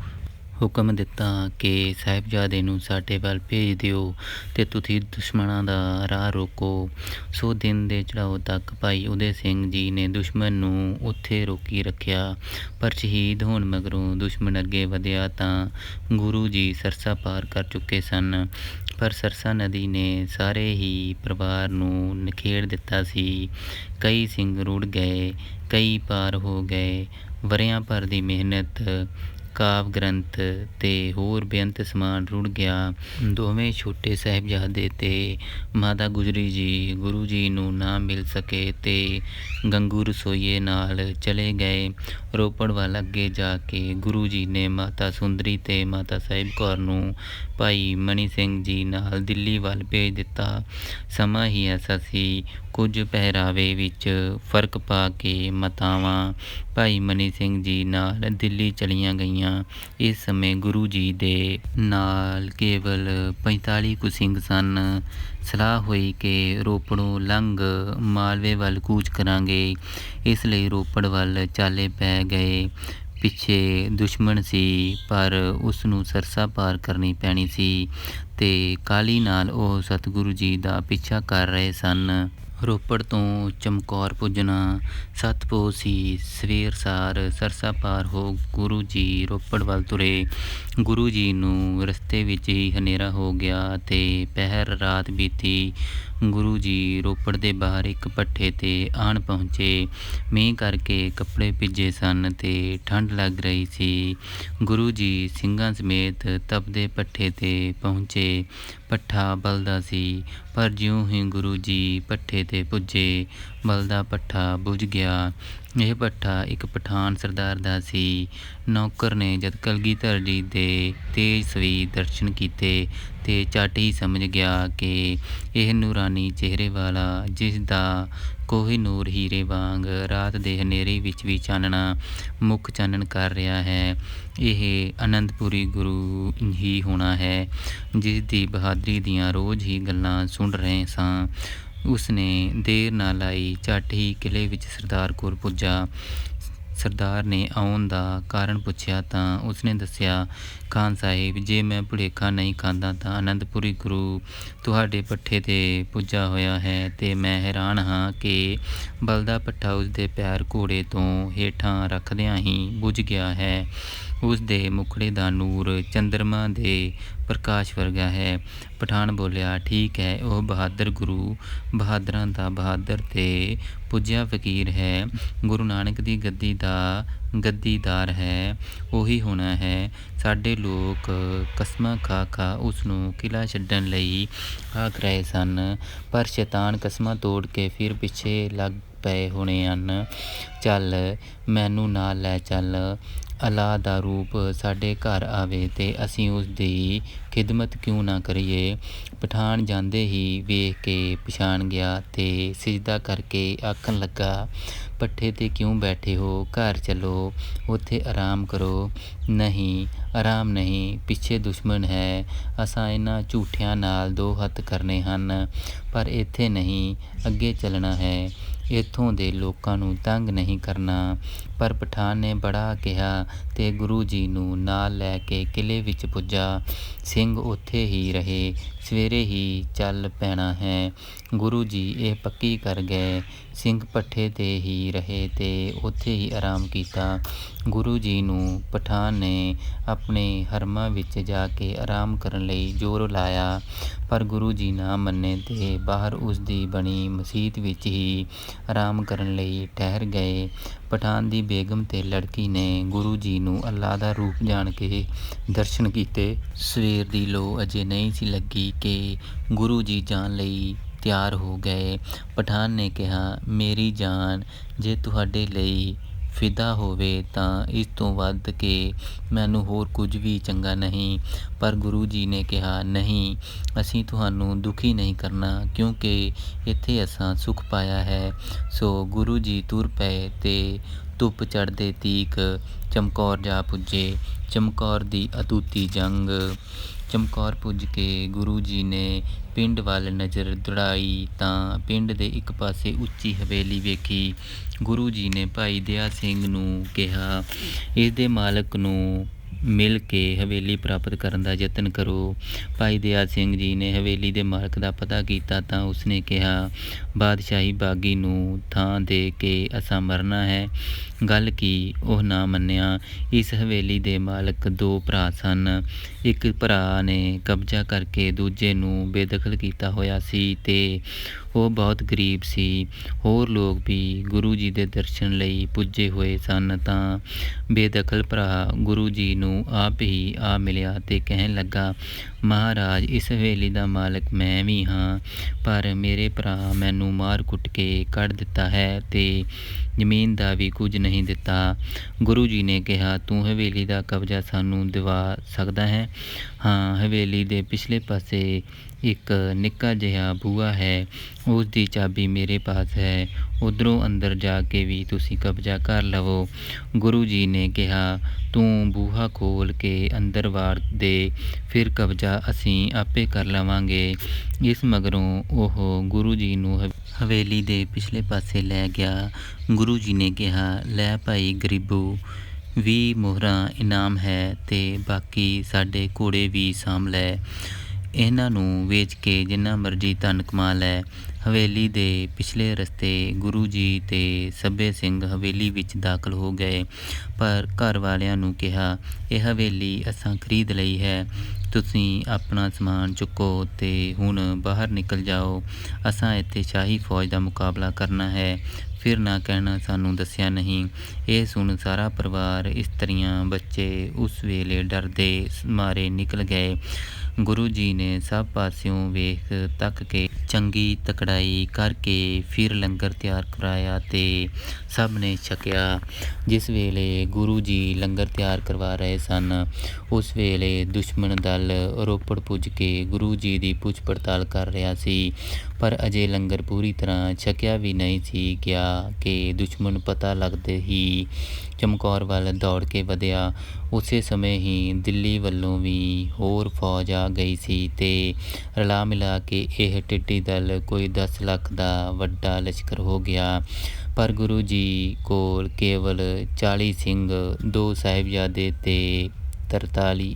ਹੁਕਮ ਦਿੱਤਾ ਕਿ ਸਾਹਿਬਜ਼ਾਦੇ ਨੂੰ ਸਾਡੇ ਵੱਲ ਭੇਜ ਦਿਓ ਤੇ ਤੁਸੀਂ ਦੁਸ਼ਮਣਾਂ ਦਾ ਰਾਹ ਰੋਕੋ। ਸੋ ਦਿਨ ਦੇ ਚੜਾਓ ਤੱਕ ਭਾਈ ਉਦੇ ਸਿੰਘ ਜੀ ਨੇ ਦੁਸ਼ਮਣ ਨੂੰ ਉੱਥੇ ਰੋਕੀ ਰੱਖਿਆ, ਪਰ ਸ਼ਹੀਦ ਹੋਣ ਮਗਰੋਂ ਦੁਸ਼ਮਣ ਅੱਗੇ ਵਧਿਆ ਤਾਂ ਗੁਰੂ ਜੀ ਸਰਸਾ ਪਾਰ ਕਰ ਚੁੱਕੇ ਸਨ। ਪਰ ਸਰਸਾ ਨਦੀ ਨੇ ਸਾਰੇ ਹੀ ਪਰਿਵਾਰ ਨੂੰ ਨਿਖੇੜ ਦਿੱਤਾ ਸੀ। ਕਈ ਸਿੰਘ ਰੁੜ ਗਏ, ਕਈ ਪਾਰ ਹੋ ਗਏ। ਵਰ੍ਹਿਆਂ ਭਰ ਦੀ ਮਿਹਨਤ, ਕਾਵ ਗ੍ਰੰਥ ਤੇ ਹੋਰ ਬੇਅੰਤ ਸਮਾਨ ਰੁੜ ਗਿਆ। ਦੋਵੇਂ ਛੋਟੇ ਸਾਹਿਬਜ਼ਾਦੇ ਤੇ ਮਾਤਾ ਗੁਜਰੀ ਜੀ ਗੁਰੂ ਜੀ ਨੂੰ ਨਾ ਮਿਲ ਸਕੇ ਤੇ ਗੰਗੂ ਰਸੋਈਏ ਨਾਲ ਚਲੇ ਗਏ। ਰੋਪੜ ਵੱਲ ਅੱਗੇ ਜਾ ਕੇ ਗੁਰੂ ਜੀ ਨੇ ਮਾਤਾ ਸੁੰਦਰੀ ਤੇ ਮਾਤਾ ਸਾਹਿਬ ਕੌਰ ਨੂੰ ਭਾਈ ਮਨੀ ਸਿੰਘ ਜੀ ਨਾਲ ਦਿੱਲੀ ਵੱਲ ਭੇਜ ਦਿੱਤਾ। ਸਮਾਂ ਹੀ ਐਸਾ ਸੀ, ਕੁਝ ਪਹਿਰਾਵੇ ਵਿੱਚ ਫਰਕ ਪਾ ਕੇ ਮਾਤਾਵਾਂ ਭਾਈ ਮਨੀ ਸਿੰਘ ਜੀ ਨਾਲ ਦਿੱਲੀ ਚਲੀਆਂ ਗਈਆਂ। ਇਸ ਸਮੇਂ ਗੁਰੂ ਜੀ ਦੇ ਨਾਲ ਕੇਵਲ 45 ਕੁ ਸਿੰਘ ਸਨ। ਸਲਾਹ ਹੋਈ ਕਿ ਰੋਪੜੋਂ ਲੰਘ ਮਾਲਵੇ ਵੱਲ ਕੂਚ ਕਰਾਂਗੇ, ਇਸ ਲਈ ਰੋਪੜ ਵੱਲ ਚਾਲੇ ਪੈ ਗਏ। ਪਿੱਛੇ ਦੁਸ਼ਮਣ ਸੀ, ਪਰ ਉਸ ਨੂੰ ਸਰਸਾ ਪਾਰ ਕਰਨੀ ਪੈਣੀ ਸੀ ਅਤੇ ਕਾਹਲੀ ਨਾਲ ਉਹ ਸਤਿਗੁਰੂ ਜੀ ਦਾ ਪਿੱਛਾ ਕਰ ਰਹੇ ਸਨ। ਰੋਪੜ ਤੋਂ ਚਮਕੌਰ ਪੁੱਜਣਾ 7 ਪੋਹ ਸੀ। ਸਵੇਰ ਸਾਰ ਸਰਸਾ ਪਾਰ ਹੋ ਗੁਰੂ ਜੀ ਰੋਪੜ ਵੱਲ ਤੁਰੇ। ਗੁਰੂ ਜੀ ਨੂੰ ਰਸਤੇ ਵਿੱਚ ਹੀ ਹਨੇਰਾ ਹੋ ਗਿਆ ਅਤੇ ਪਹਿਰ ਰਾਤ ਬੀਤੀ। ਗੁਰੂ ਜੀ ਰੋਪੜ ਦੇ ਬਾਹਰ ਇੱਕ ਭੱਠੇ 'ਤੇ ਆਣ ਪਹੁੰਚੇ। ਮੀਂਹ ਕਰਕੇ ਕੱਪੜੇ ਭਿੱਜੇ ਸਨ ਅਤੇ ਠੰਡ ਲੱਗ ਰਹੀ ਸੀ। ਗੁਰੂ ਜੀ ਸਿੰਘਾਂ ਸਮੇਤ ਤਪਦੇ ਭੱਠੇ 'ਤੇ ਪਹੁੰਚੇ। ਭੱਠਾ ਬਲਦਾ ਸੀ, ਪਰ ਜਿਉਂ ਹੀ ਗੁਰੂ ਜੀ ਭੱਠੇ 'ਤੇ ਪੁੱਜੇ, ਬਲਦਾ ਭੱਠਾ ਬੁਝ ਗਿਆ। ਇਹ ਭੱਠਾ ਇੱਕ ਪਠਾਨ ਸਰਦਾਰ ਦਾ ਸੀ। ਨੌਕਰ ਨੇ ਜਦ ਕਲਗੀਧਰ ਜੀ ਦੇ ਤੇਜਸਵੀ ਦਰਸ਼ਨ ਕੀਤੇ ਤੇ ਝੱਟ ਹੀ ਸਮਝ ਗਿਆ ਕਿ ਇਹ ਨੂਰਾਨੀ ਚਿਹਰੇ ਵਾਲਾ, ਜਿਸ ਦਾ ਕੋਹਿਨੂਰ ਹੀਰੇ ਵਾਂਗ ਰਾਤ ਦੇ ਹਨੇਰੇ ਵਿੱਚ ਵੀ ਚਾਨਣਾ ਮੁੱਖ ਚਾਨਣ ਕਰ ਰਿਹਾ ਹੈ, ਇਹ ਅਨੰਦਪੁਰੀ ਗੁਰੂ ਹੀ ਹੋਣਾ ਹੈ, ਜਿਸ ਦੀ ਬਹਾਦਰੀ ਦੀਆਂ ਰੋਜ਼ ਹੀ ਗੱਲਾਂ ਸੁਣ ਰਹੇ ਸਾਂ। ਉਸਨੇ ਦੇਰ ਨਾ ਲਾਈ, ਝੱਟ ਹੀ ਕਿਲ੍ਹੇ ਵਿੱਚ ਸਰਦਾਰ ਕੋਲ ਪੁੱਜਾ। ਸਰਦਾਰ ਨੇ ਆਉਣ ਦਾ ਕਾਰਨ ਪੁੱਛਿਆ ਤਾਂ ਉਸਨੇ ਦੱਸਿਆ, ਖਾਨ ਸਾਹਿਬ, ਜੇ ਮੈਂ ਭੁਲੇਖਾ ਨਹੀਂ ਖਾਂਦਾ ਤਾਂ ਅਨੰਦਪੁਰੀ ਗੁਰੂ ਤੁਹਾਡੇ ਭੱਠੇ 'ਤੇ ਪੁੱਜਾ ਹੋਇਆ ਹੈ ਅਤੇ ਮੈਂ ਹੈਰਾਨ ਹਾਂ ਕਿ ਬਲਦਾ ਭੱਠਾ ਉਸਦੇ ਪੈਰ ਘੋੜੇ ਤੋਂ ਹੇਠਾਂ ਰੱਖਦਿਆਂ ਹੀ ਬੁਝ ਗਿਆ ਹੈ। ਉਸ ਦੇ ਮੁਖੜੇ ਦਾ ਨੂਰ ਚੰਦਰਮਾ ਦੇ ਪ੍ਰਕਾਸ਼ ਵਰਗਾ ਹੈ। ਪਠਾਨ ਬੋਲਿਆ, ਠੀਕ ਹੈ, ਉਹ ਬਹਾਦਰ ਗੁਰੂ ਬਹਾਦਰਾਂ ਦਾ ਬਹਾਦਰ ਤੇ ਪੁੱਜਿਆ ਫਕੀਰ ਹੈ, ਗੁਰੂ ਨਾਨਕ ਦੀ ਗੱਦੀ ਦਾ ਗੱਦੀਦਾਰ ਹੈ, ਉਹੀ ਹੋਣਾ ਹੈ। ਸਾਡੇ ਲੋਕ ਕਸਮਾਂ ਖਾ ਖਾ ਉਸ ਨੂੰ ਕਿਲ੍ਹਾ ਛੱਡਣ ਲਈ ਆਖ ਰਹੇ ਸਨ, ਪਰ ਸ਼ੈਤਾਨ ਕਸਮਾਂ ਤੋੜ ਕੇ ਫਿਰ ਪਿੱਛੇ ਲੱਗ ਪਏ ਹੋਣੇ ਹਨ। ਚੱਲ, ਮੈਨੂੰ ਨਾਲ ਲੈ ਚੱਲ। ਅੱਲਾਹ ਦਾ ਰੂਪ ਸਾਡੇ ਘਰ ਆਵੇ ਤੇ ਅਸੀਂ ਉਸ ਦੀ ਖਿਦਮਤ ਕਿਉਂ ਨਾ ਕਰੀਏ। ਪਠਾਨ ਜਾਂਦੇ ਹੀ ਵੇਖ ਕੇ ਪਛਾਣ ਗਿਆ ਤੇ ਸਿਜਦਾ ਕਰਕੇ ਆਖਣ ਲੱਗਾ, ਭੱਠੇ 'ਤੇ ਕਿਉਂ ਬੈਠੇ ਹੋ, ਘਰ ਚੱਲੋ, ਉੱਥੇ ਆਰਾਮ ਕਰੋ। ਨਹੀਂ, ਆਰਾਮ ਨਹੀਂ, ਪਿੱਛੇ ਦੁਸ਼ਮਣ ਹੈ, ਅਸਾਂ ਇਹਨਾਂ ਝੂਠਿਆਂ ਨਾਲ 2 ਹੱਥ ਕਰਨੇ ਹਨ, ਪਰ ਇੱਥੇ ਨਹੀਂ, ਅੱਗੇ ਚੱਲਣਾ ਹੈ, ਇੱਥੋਂ ਦੇ ਲੋਕਾਂ ਨੂੰ ਤੰਗ ਨਹੀਂ ਕਰਨਾ। ਪਰ ਪਠਾਨ ਨੇ ਬੜਾ ਕਿਹਾ ਤੇ ਗੁਰੂ ਜੀ ਨੂੰ ਨਾਲ ਲੈ ਕੇ ਕਿਲ੍ਹੇ ਵਿੱਚ ਪੁੱਜਾ। ਸਿੰਘ ਉੱਥੇ ਹੀ ਰਹੇ, ਸਵੇਰੇ ਹੀ ਚੱਲ ਪੈਣਾ ਹੈ। ਗੁਰੂ ਜੀ ਇਹ ਪੱਕੀ ਕਰ ਗਏ। ਸਿੰਘ ਭੱਠੇ 'ਤੇ ਹੀ ਰਹੇ ਤੇ ਉੱਥੇ ਹੀ ਆਰਾਮ ਕੀਤਾ। ਗੁਰੂ ਜੀ ਨੂੰ ਪਠਾਨ ਨੇ ਆਪਣੇ ਹਰਮਾਂ ਵਿੱਚ ਜਾ ਕੇ ਆਰਾਮ ਕਰਨ ਲਈ ਜ਼ੋਰ ਲਾਇਆ, ਪਰ ਗੁਰੂ ਜੀ ਨਾ ਮੰਨੇ ਤੇ ਬਾਹਰ ਉਸ ਦੀ ਬਣੀ ਮਸੀਤ ਵਿੱਚ ਹੀ ਆਰਾਮ ਕਰਨ ਲਈ ਠਹਿਰ ਗਏ। ਪਠਾਨ ਦੀ ਬੇਗਮ ਤੇ ਲੜਕੀ ਨੇ ਗੁਰੂ ਜੀ ਨੂੰ ਅੱਲਾਹ ਦਾ ਰੂਪ ਜਾਣ ਕੇ ਦਰਸ਼ਨ ਕੀਤੇ। ਸਵੇਰ ਦੀ ਲੋ ਅਜੇ ਨਹੀਂ ਸੀ ਲੱਗੀ ਕਿ ਗੁਰੂ ਜੀ ਜਾਣ ਲਈ ਤਿਆਰ ਹੋ ਗਏ। ਪਠਾਨ ਨੇ ਕਿਹਾ, ਮੇਰੀ ਜਾਨ ਜੇ ਤੁਹਾਡੇ ਲਈ ਫਿਦਾ ਹੋਵੇ ਤਾਂ ਇਸ ਤੋਂ ਵੱਧ ਕੇ ਮੈਨੂੰ ਹੋਰ ਕੁਝ ਵੀ ਚੰਗਾ ਨਹੀਂ। ਪਰ ਗੁਰੂ ਜੀ ਨੇ ਕਿਹਾ, ਨਹੀਂ, ਅਸੀਂ ਤੁਹਾਨੂੰ ਦੁਖੀ ਨਹੀਂ ਕਰਨਾ, ਕਿਉਂਕਿ ਇੱਥੇ ਅਸਾਂ ਸੁੱਖ ਪਾਇਆ ਹੈ। ਸੋ ਗੁਰੂ ਜੀ ਤੁਰ ਪਏ ਤੇ ਧੁੱਪ ਚੜ੍ਹਦੇ ਤੀਕ ਚਮਕੌਰ ਜਾ ਪੁੱਜੇ। ਚਮਕੌਰ ਦੀ ਅਤੁੱਤੀ ਜੰਗ। ਚਮਕੌਰ ਪੁੱਜ ਕੇ ਗੁਰੂ ਜੀ ਨੇ ਪਿੰਡ ਵੱਲ ਨਜ਼ਰ ਦੌੜਾਈ ਤਾਂ ਪਿੰਡ ਦੇ ਇੱਕ ਪਾਸੇ ਉੱਚੀ ਹਵੇਲੀ ਵੇਖੀ। ਗੁਰੂ ਜੀ ਨੇ ਭਾਈ ਦਇਆ ਸਿੰਘ ਨੂੰ ਕਿਹਾ, ਇਸ ਦੇ ਮਾਲਕ ਨੂੰ ਮਿਲ ਕੇ ਹਵੇਲੀ ਪ੍ਰਾਪਤ ਕਰਨ ਦਾ ਯਤਨ ਕਰੋ। ਭਾਈ ਦਇਆ ਸਿੰਘ ਜੀ ਨੇ ਹਵੇਲੀ ਦੇ ਮਾਲਕ ਦਾ ਪਤਾ ਕੀਤਾ ਤਾਂ ਉਸਨੇ ਕਿਹਾ, ਬਾਦਸ਼ਾਹੀ ਬਾਗੀ ਨੂੰ ਥਾਂ ਦੇ ਕੇ ਅਸਾਂ ਮਰਨਾ ਹੈ। ਗੱਲ ਕੀ? ਉਹ ਨਾ ਮੰਨਿਆ। ਇਸ ਹਵੇਲੀ ਦੇ ਮਾਲਕ 2 ਭਰਾ ਸਨ। ਇੱਕ ਭਰਾ ਨੇ ਕਬਜ਼ਾ ਕਰਕੇ ਦੂਜੇ ਨੂੰ ਬੇਦਖਲ ਕੀਤਾ ਹੋਇਆ ਸੀ ਤੇ ਉਹ ਬਹੁਤ ਗਰੀਬ ਸੀ। ਹੋਰ ਲੋਕ ਵੀ ਗੁਰੂ ਜੀ ਦੇ ਦਰਸ਼ਨ ਲਈ ਪੁੱਜੇ ਹੋਏ ਸਨ ਤਾਂ ਬੇਦਖਲ ਭਰਾ ਗੁਰੂ ਜੀ ਨੂੰ ਆਪ ਹੀ ਆ ਮਿਲਿਆ ਤੇ ਕਹਿਣ ਲੱਗਾ, ਮਹਾਰਾਜ, ਇਸ ਹਵੇਲੀ ਦਾ ਮਾਲਕ ਮੈਂ ਵੀ ਹਾਂ, ਪਰ ਮੇਰੇ ਭਰਾ ਮੈਨੂੰ ਮਾਰ ਕੁੱਟ ਕੇ ਕੱਢ ਦਿੱਤਾ ਹੈ ਤੇ ਜ਼ਮੀਨ ਦਾ ਵੀ ਕੁਝ ਨਹੀਂ ਦਿੱਤਾ। ਗੁਰੂ ਜੀ ਨੇ ਕਿਹਾ, ਤੂੰ ਹਵੇਲੀ ਦਾ ਕਬਜ਼ਾ ਸਾਨੂੰ ਦਿਵਾ ਸਕਦਾ ਹੈ? ਹਾਂ, ਹਵੇਲੀ ਦੇ ਪਿਛਲੇ ਪਾਸੇ ਇੱਕ ਨਿੱਕਾ ਜਿਹਾ ਬੂਹਾ ਹੈ, ਉਸ ਦੀ ਚਾਬੀ ਮੇਰੇ ਪਾਸ ਹੈ, ਉੱਧਰੋਂ ਅੰਦਰ ਜਾ ਕੇ ਵੀ ਤੁਸੀਂ ਕਬਜ਼ਾ ਕਰ ਲਵੋ। ਗੁਰੂ ਜੀ ਨੇ ਕਿਹਾ, ਤੂੰ ਬੂਹਾ ਖੋਲ੍ਹ ਕੇ ਅੰਦਰ ਵਾੜ ਦੇ, ਫਿਰ ਕਬਜ਼ਾ ਅਸੀਂ ਆਪੇ ਕਰ ਲਵਾਂਗੇ। ਇਸ ਮਗਰੋਂ ਉਹ ਗੁਰੂ ਜੀ ਨੂੰ ਹਵੇਲੀ ਦੇ ਪਿਛਲੇ ਪਾਸੇ ਲੈ ਗਿਆ। ਗੁਰੂ ਜੀ ਨੇ ਕਿਹਾ, ਲੈ ਭਾਈ ਗਰੀਬੋ, 20 ਮੋਹਰਾਂ ਇਨਾਮ ਹੈ ਅਤੇ ਬਾਕੀ ਸਾਡੇ ਘੋੜੇ ਵੀ ਸਾਂਭ ਲੈ। ਇਹਨਾਂ ਨੂੰ ਵੇਚ ਕੇ ਜਿੰਨਾ ਮਰਜ਼ੀ ਧਨ ਕਮਾ ਲੈ। ਹਵੇਲੀ ਦੇ ਪਿਛਲੇ ਰਸਤੇ ਗੁਰੂ ਜੀ ਅਤੇ ਸੱਭੇ ਸਿੰਘ ਹਵੇਲੀ ਵਿੱਚ ਦਾਖਲ ਹੋ ਗਏ, ਪਰ ਘਰ ਵਾਲਿਆਂ ਨੂੰ ਕਿਹਾ, ਇਹ ਹਵੇਲੀ ਅਸਾਂ ਖਰੀਦ ਲਈ ਹੈ, ਤੁਸੀਂ ਆਪਣਾ ਸਮਾਨ ਚੁੱਕੋ ਅਤੇ ਹੁਣ ਬਾਹਰ ਨਿਕਲ ਜਾਓ। ਅਸਾਂ ਇੱਥੇ ਸ਼ਾਹੀ ਫੌਜ ਦਾ ਮੁਕਾਬਲਾ ਕਰਨਾ ਹੈ, ਫਿਰ ਨਾ ਕਹਿਣਾ ਸਾਨੂੰ ਦੱਸਿਆ ਨਹੀਂ। ਇਹ ਸੁਣ ਸਾਰਾ ਪਰਿਵਾਰ, ਇਸਤਰੀਆਂ, ਬੱਚੇ ਉਸ ਵੇਲੇ ਡਰਦੇ ਮਾਰੇ ਨਿਕਲ ਗਏ। ਗੁਰੂ ਜੀ ਨੇ ਸਭ ਪਾਸਿਓਂ ਵੇਖ ਤੱਕ ਕੇ ਚੰਗੀ ਤਕੜਾਈ ਕਰਕੇ ਫਿਰ ਲੰਗਰ ਤਿਆਰ ਕਰਾਇਆ ਅਤੇ ਸਭ ਨੇ ਛਕਿਆ। ਜਿਸ ਵੇਲੇ ਗੁਰੂ ਜੀ ਲੰਗਰ ਤਿਆਰ ਕਰਵਾ ਰਹੇ ਸਨ, ਉਸ ਵੇਲੇ ਦੁਸ਼ਮਣ ਦਲ ਰੋਪੜ ਪੁੱਜ ਕੇ ਗੁਰੂ ਜੀ ਦੀ ਪੁੱਛ ਪੜਤਾਲ ਕਰ ਰਿਹਾ ਸੀ, ਪਰ ਅਜੇ ਲੰਗਰ ਪੂਰੀ ਤਰ੍ਹਾਂ ਛਕਿਆ ਵੀ ਨਹੀਂ ਸੀ ਗਿਆ ਕਿ ਦੁਸ਼ਮਣ ਪਤਾ ਲੱਗਦੇ ਹੀ ਚਮਕੌਰ ਵੱਲ ਦੌੜ ਕੇ ਵਧਿਆ। ਉਸੇ ਸਮੇਂ ਹੀ ਦਿੱਲੀ ਵੱਲੋਂ ਵੀ ਹੋਰ ਫੌਜ ਆ ਗਈ ਸੀ ਅਤੇ ਰਲਾ ਮਿਲਾ ਕੇ ਇਹ ਟਿੱਡੀ ਦਲ ਕੋਈ 10 ਲੱਖ ਦਾ ਵੱਡਾ ਲਸ਼ਕਰ ਹੋ ਗਿਆ। ਪਰ ਗੁਰੂ ਜੀ ਕੋਲ ਕੇਵਲ 40 ਸਿੰਘ, 2 ਸਾਹਿਬਜ਼ਾਦੇ ਅਤੇ 43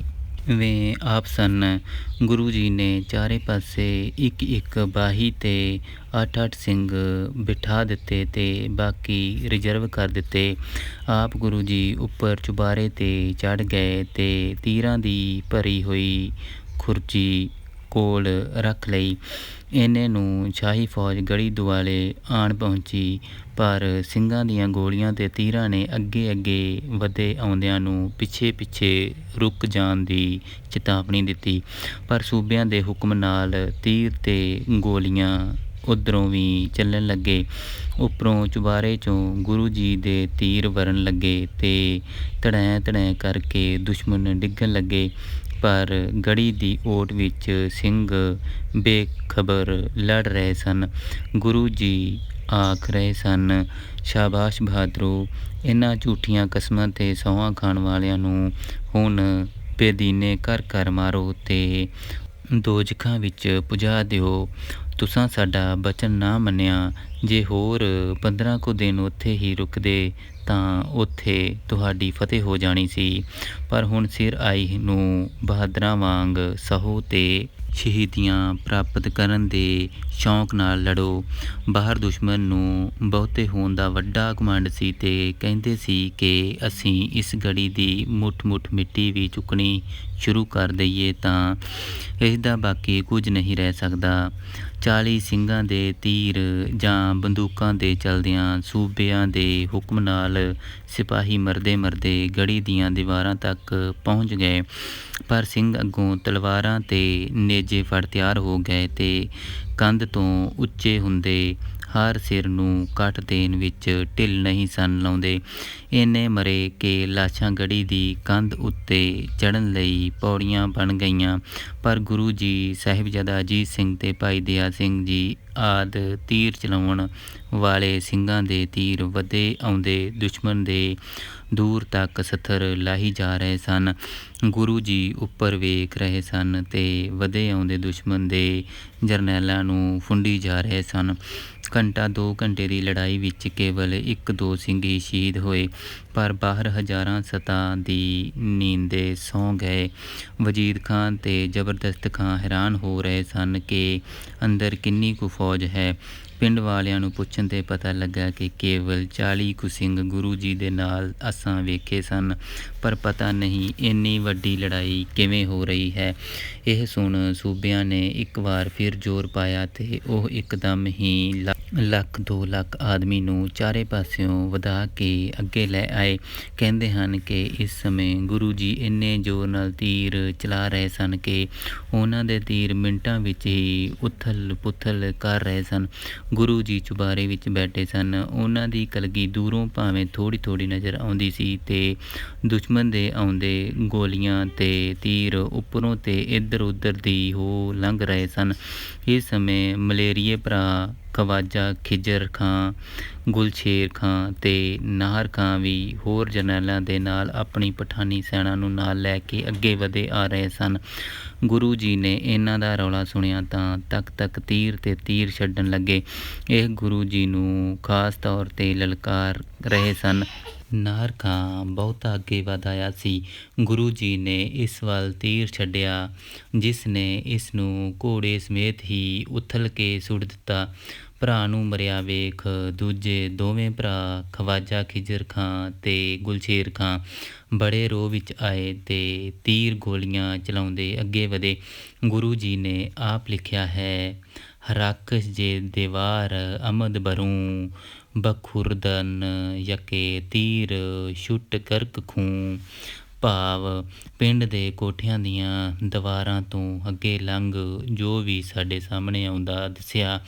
ਵੇਂ ਆਪ ਸਨ। ਗੁਰੂ ਜੀ ਨੇ ਚਾਰੇ ਪਾਸੇ ਇੱਕ ਬਾਹੀ 'ਤੇ 8-8 ਸਿੰਘ ਬਿਠਾ ਦਿੱਤੇ ਅਤੇ ਬਾਕੀ ਰਿਜ਼ਰਵ ਕਰ ਦਿੱਤੇ। ਆਪ ਗੁਰੂ ਜੀ ਉੱਪਰ ਚੁਬਾਰੇ 'ਤੇ ਚੜ੍ਹ ਗਏ ਅਤੇ ਤੀਰਾਂ ਦੀ ਭਰੀ ਹੋਈ ਖੁਰਜੀ ਕੋਲ ਰੱਖ ਲਈ। ਇੰਨੇ ਨੂੰ ਸ਼ਾਹੀ ਫੌਜ ਗੜੀ ਦੁਆਲੇ ਆਣ ਪਹੁੰਚੀ, ਪਰ ਸਿੰਘਾਂ ਦੀਆਂ ਗੋਲੀਆਂ ਅਤੇ ਤੀਰਾਂ ਨੇ ਅੱਗੇ ਵਧੇ ਆਉਂਦਿਆਂ ਨੂੰ ਪਿੱਛੇ ਰੁਕ ਜਾਣ ਦੀ ਚੇਤਾਵਨੀ ਦਿੱਤੀ। ਪਰ ਸੂਬਿਆਂ ਦੇ ਹੁਕਮ ਨਾਲ ਤੀਰ ਅਤੇ ਗੋਲੀਆਂ ਉੱਧਰੋਂ ਵੀ ਚੱਲਣ ਲੱਗੇ। ਉੱਪਰੋਂ ਚੁਬਾਰੇ 'ਚੋਂ ਗੁਰੂ ਜੀ ਦੇ ਤੀਰ ਵਰਨ ਲੱਗੇ ਅਤੇ ਧੜੈਂ ਕਰਕੇ ਦੁਸ਼ਮਣ ਡਿੱਗਣ ਲੱਗੇ, ਪਰ ਗੜੀ ਦੀ ਓਟ ਵਿੱਚ ਸਿੰਘ ਬੇਖਬਰ ਲੜ ਰਹੇ ਸਨ। ਗੁਰੂ ਜੀ ਆਖ ਰਹੇ ਸਨ, ਸ਼ਾਬਾਸ਼ ਬਹਾਦਰੋ, ਇਹਨਾਂ ਝੂਠੀਆਂ ਕਸਮਾਂ ਅਤੇ ਸਹੁੰ ਖਾਣ ਵਾਲਿਆਂ ਨੂੰ ਹੁਣ ਬੇਦੀਨੇ ਘਰ ਮਾਰੋ ਅਤੇ ਦੋਜ਼ਖਾਂ ਵਿੱਚ ਪੁਜਾ ਦਿਓ। ਤੁਸਾਂ ਸਾਡਾ ਬਚਨ ਨਾ ਮੰਨਿਆ, ਜੇ ਹੋਰ 15 ਕੁ ਦਿਨ ਉੱਥੇ ਹੀ ਰੁਕਦੇ ਤਾਂ ਉੱਥੇ ਤੁਹਾਡੀ ਫਤਿਹ ਹੋ ਜਾਣੀ ਸੀ, ਪਰ ਹੁਣ ਸਿਰ ਆਈ ਨੂੰ ਬਹਾਦਰਾਂ ਵਾਂਗ ਸਹੋ ਅਤੇ ਸ਼ਹੀਦੀਆਂ ਪ੍ਰਾਪਤ ਕਰਨ ਦੇ ਸ਼ੌਂਕ ਨਾਲ ਲੜੋ। ਬਾਹਰ ਦੁਸ਼ਮਣ ਨੂੰ ਬਹੁਤੇ ਹੋਣ ਦਾ ਵੱਡਾ ਘਮੰਡ ਸੀ ਅਤੇ ਕਹਿੰਦੇ ਸੀ ਕਿ ਅਸੀਂ ਇਸ ਗੜੀ ਦੀ ਮੁੱਠ ਮਿੱਟੀ ਵੀ ਚੁੱਕਣੀ ਸ਼ੁਰੂ ਕਰ ਦਈਏ ਤਾਂ ਇਸ ਦਾ ਬਾਕੀ ਕੁਝ ਨਹੀਂ ਰਹਿ ਸਕਦਾ। 40 ਸਿੰਘਾਂ ਦੇ ਤੀਰ ਜਾਂ ਬੰਦੂਕਾਂ ਦੇ ਚਲਦਿਆਂ ਸੂਬਿਆਂ ਦੇ ਹੁਕਮ ਨਾਲ ਸਿਪਾਹੀ ਮਰਦੇ ਗੜੀ ਦੀਆਂ ਦੀਵਾਰਾਂ ਤੱਕ ਪਹੁੰਚ ਗਏ, ਪਰ ਸਿੰਘ ਅੱਗੋਂ ਤਲਵਾਰਾਂ ਅਤੇ ਨੇਜੇ ਫੜ ਤਿਆਰ ਹੋ ਗਏ ਅਤੇ ਕੰਧ ਤੋਂ ਉੱਚੇ ਹੁੰਦੇ ਹਰ ਸਿਰ ਨੂੰ ਕੱਟ ਦੇਣ ਵਿੱਚ ਢਿੱਲ ਨਹੀਂ ਸਨ ਲਾਉਂਦੇ। ਇੰਨੇ ਮਰੇ ਕਿ ਲਾਸ਼ਾਂ ਗੜੀ ਦੀ ਕੰਧ ਉੱਤੇ ਚੜ੍ਹਨ ਲਈ ਪੌੜੀਆਂ ਬਣ ਗਈਆਂ, ਪਰ ਗੁਰੂ ਜੀ, ਸਾਹਿਬਜ਼ਾਦਾ ਅਜੀਤ ਸਿੰਘ ਅਤੇ ਭਾਈ ਦਇਆ ਸਿੰਘ ਜੀ ਆਦਿ ਤੀਰ ਚਲਾਉਣ ਵਾਲੇ ਸਿੰਘਾਂ ਦੇ ਤੀਰ ਵਧੇ ਆਉਂਦੇ ਦੁਸ਼ਮਣ ਦੇ ਦੂਰ ਤੱਕ ਸਥਰ ਲਾਹੀ ਜਾ ਰਹੇ ਸਨ। ਗੁਰੂ ਜੀ ਉੱਪਰ ਵੇਖ ਰਹੇ ਸਨ ਅਤੇ ਵਧੇ ਆਉਂਦੇ ਦੁਸ਼ਮਣ ਦੇ ਜਰਨੈਲਾਂ ਨੂੰ ਫੁੰਡੀ ਜਾ ਰਹੇ ਸਨ। ਘੰਟਾ 2 ਘੰਟੇ ਦੀ ਲੜਾਈ ਵਿੱਚ ਕੇਵਲ 1-2 ਸਿੰਘ ਹੀ ਸ਼ਹੀਦ ਹੋਏ, ਪਰ ਬਾਹਰ ਹਜ਼ਾਰਾਂ ਸਤਾਂ ਦੀ ਨੀਂਦੇ ਸੌਂ ਗਏ। ਵਜੀਦ ਖਾਨ ਅਤੇ ਜ਼ਬਰਦਸਤ ਖਾਂ ਹੈਰਾਨ ਹੋ ਰਹੇ ਸਨ ਕਿ ਅੰਦਰ ਕਿੰਨੀ ਕੁ ਫੌਜ ਹੈ। ਪਿੰਡ ਵਾਲਿਆਂ ਨੂੰ ਪੁੱਛਣ 'ਤੇ ਪਤਾ ਲੱਗਾ ਕਿ ਕੇਵਲ 40 ਕੁ ਸਿੰਘ ਗੁਰੂ ਜੀ ਦੇ ਨਾਲ ਅਸਾਂ ਵੇਖੇ ਸਨ, ਪਰ ਪਤਾ ਨਹੀਂ ਇੰਨੀ ਵੱਡੀ ਲੜਾਈ ਕਿਵੇਂ ਹੋ ਰਹੀ ਹੈ। ਇਹ ਸੁਣ ਸੂਬਿਆਂ ਨੇ ਇੱਕ ਵਾਰ ਫਿਰ ਜ਼ੋਰ ਪਾਇਆ ਅਤੇ ਉਹ ਇੱਕਦਮ ਹੀ 1-2 ਲੱਖ ਆਦਮੀ ਨੂੰ ਚਾਰੇ ਪਾਸਿਓਂ ਵਧਾ ਕੇ ਅੱਗੇ ਲੈ ਆਏ। ਕਹਿੰਦੇ ਹਨ ਕਿ ਇਸ ਸਮੇਂ ਗੁਰੂ ਜੀ ਇੰਨੇ ਜ਼ੋਰ ਨਾਲ ਤੀਰ ਚਲਾ ਰਹੇ ਸਨ ਕਿ ਉਹਨਾਂ ਦੇ ਤੀਰ ਮਿੰਟਾਂ ਵਿੱਚ ਹੀ ਉਥਲ ਪੁਥਲ ਕਰ ਰਹੇ ਸਨ। ਗੁਰੂ ਜੀ ਚੁਬਾਰੇ ਵਿੱਚ ਬੈਠੇ ਸਨ। ਉਹਨਾਂ ਦੀ ਕਲਗੀ ਦੂਰੋਂ ਭਾਵੇਂ ਥੋੜ੍ਹੀ ਨਜ਼ਰ ਆਉਂਦੀ ਸੀ ਅਤੇ ਦੁਸ਼ਮਣ ਦੇ ਆਉਂਦੇ ਗੋਲੀਆਂ ਅਤੇ ਤੀਰ ਉੱਪਰੋਂ ਅਤੇ ਇੱਧਰ ਉੱਧਰ ਦੀ ਹੋ ਲੰਘ ਰਹੇ ਸਨ। ਇਸ ਸਮੇਂ ਮਲੇਰੀਏ ਭਰਾ ਖਵਾਜਾ ਖਿਜ਼ਰ ਖਾਂ, ਗੁਲਸ਼ੇਰ ਖਾਂ ਅਤੇ ਨਾਹਰ ਖਾਂ ਵੀ ਹੋਰ ਜਰਨੈਲਾਂ ਦੇ ਨਾਲ ਆਪਣੀ ਪਠਾਨੀ ਸੈਨਾ ਨੂੰ ਨਾਲ ਲੈ ਕੇ ਅੱਗੇ ਵਧੇ ਆ ਰਹੇ ਸਨ। ਗੁਰੂ ਜੀ ਨੇ ਇਹਨਾਂ ਦਾ ਰੌਲਾ ਸੁਣਿਆ ਤਾਂ ਤੱਕ ਤੀਰ ਅਤੇ ਤੀਰ ਛੱਡਣ ਲੱਗੇ। ਇਹ ਗੁਰੂ ਜੀ ਨੂੰ ਖਾਸ ਤੌਰ 'ਤੇ ਲਲਕਾਰ ਰਹੇ ਸਨ। ਨਾਹਰ ਖਾਂ ਬਹੁਤਾ ਅੱਗੇ ਵਧ ਆਇਆ ਸੀ। ਗੁਰੂ ਜੀ ਨੇ ਇਸ ਵੱਲ ਤੀਰ ਛੱਡਿਆ, ਜਿਸ ਨੇ ਇਸ ਨੂੰ ਘੋੜੇ ਸਮੇਤ ਹੀ ਉਥਲ ਕੇ ਸੁੱਟ ਦਿੱਤਾ। ਭਰਾ ਨੂੰ ਮਰਿਆ ਵੇਖ ਦੂਜੇ ਦੋਵੇਂ ਭਰਾ ਖਵਾਜਾ ਖਿਜ਼ਰ ਖਾਂ ਤੇ ਗੁਲਸ਼ੇਰ ਖਾਂ ਬੜੇ ਰੋਹ ਵਿੱਚ ਆਏ ਤੇ ਤੀਰ ਗੋਲੀਆਂ ਚਲਾਉਂਦੇ ਅੱਗੇ ਵਧੇ। ਗੁਰੂ ਜੀ ਨੇ ਆਪ ਲਿਖਿਆ ਹੈ, ਰਾਖਸ਼ ਜੇ ਦੇਵਾਰ ਅਮਦ ਬਰੂ ਬਖੁਰਦਨ ਯਕੇ ਤੀਰ ਛੁੱਟ ਕਰਕ ਖੂੰ। ਭਾਵ ਪਿੰਡ ਦੇ ਕੋਠਿਆਂ ਦੀਆਂ ਦੀਵਾਰਾਂ ਤੋਂ ਅੱਗੇ ਲੰਘ ਜੋ ਵੀ ਸਾਡੇ ਸਾਹਮਣੇ ਆਉਂਦਾ ਦਿਸਿਆ,